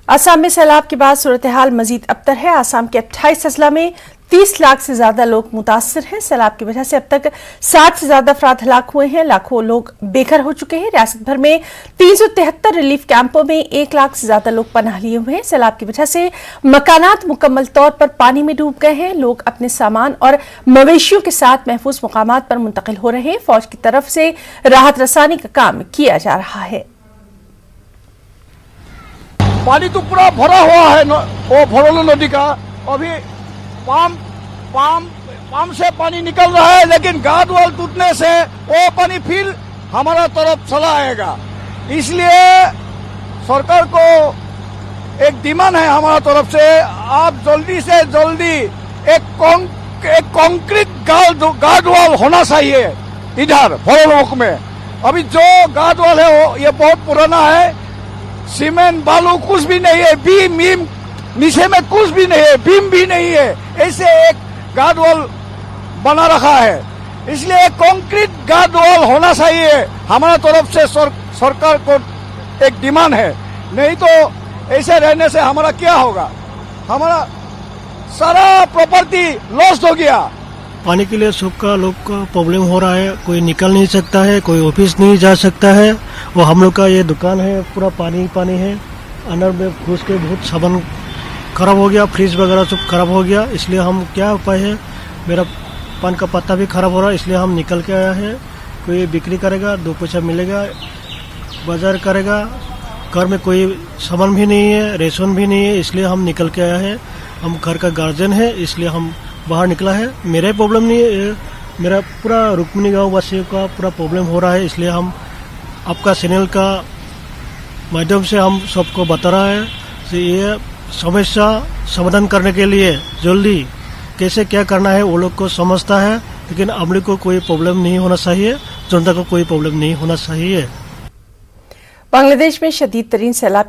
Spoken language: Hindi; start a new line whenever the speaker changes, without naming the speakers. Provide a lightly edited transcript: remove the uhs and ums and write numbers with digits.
असम में सैलाब के बाद सूरत हाल मजीद अबतर है। असम के 28 अजला में 30 लाख से ज्यादा लोग मुतासर हैं। सैलाब की वजह से अब तक 60 से ज्यादा अफराद हलाक हुए हैं। लाखों लोग बेघर हो चुके हैं। रियासत भर में 373 रिलीफ कैंपों में 1 लाख से ज्यादा लोग पनाह लिए हुए हैं। सैलाब की वजह से मकानात मुकम्मल तौर पर पानी में डूब गए हैं। लोग अपने सामान और मवेशियों के साथ महफूज मुकामात पर मुंतकिल हो रहे हैं। फौज की तरफ से राहत रसानी का काम किया जा रहा है।
पानी तो पूरा भरा हुआ है वो भरोलो नदी का। अभी पाम से पानी निकल रहा है, लेकिन गार्ड वॉल टूटने से वो पानी फिर हमारा तरफ चला आएगा। इसलिए सरकार को एक डिमांड है हमारा तरफ से, आप जल्दी से जल्दी एक कंक्रीट गार्ड वॉल होना चाहिए इधर भरोलो में। अभी जो गार्ड वॉल है वो ये बहुत पुराना है, सीमेंट बालू कुछ भी नहीं है, बीम नीचे में कुछ भी नहीं है, बीम भी नहीं है, ऐसे एक गार्ड वॉल बना रखा है। इसलिए कंक्रीट गार्ड वॉल होना चाहिए हमारा तरफ से। सरकार को एक डिमांड है, नहीं तो ऐसे रहने से हमारा क्या होगा, हमारा सारा प्रॉपर्टी लॉस हो गया।
पानी के लिए सबका लोग का प्रॉब्लम हो रहा है, कोई निकल नहीं सकता है, कोई ऑफिस नहीं जा सकता है। और हम लोग का ये दुकान है पूरा पानी पानी है, अंदर में घुस के बहुत सामान खराब हो गया, फ्रिज वगैरह सब खराब हो गया। इसलिए हम क्या उपाय है, मेरा पान का पत्ता भी खराब हो रहा है, इसलिए हम निकल के आया है। कोई बिक्री करेगा, 2 पैसा मिलेगा, बाजार करेगा। घर में कोई सामान भी नहीं है, रेशन भी नहीं है, इसलिए हम निकल के आया है। हम घर का गार्जियन है, इसलिए हम बाहर निकला है। मेरा प्रॉब्लम नहीं है, मेरा पूरा रुक्मिणी गांव वासियों का पूरा प्रॉब्लम हो रहा है। इसलिए हम आपका चैनल का माध्यम से हम सबको बता रहा है कि ये समस्या समाधान करने के लिए जल्दी कैसे क्या करना है वो लोग को समझता है, लेकिन अमले को कोई प्रॉब्लम नहीं होना चाहिए, जनता को कोई प्रॉब्लम नहीं होना चाहिए।
बांग्लादेश में शदीद तरीन सैलाब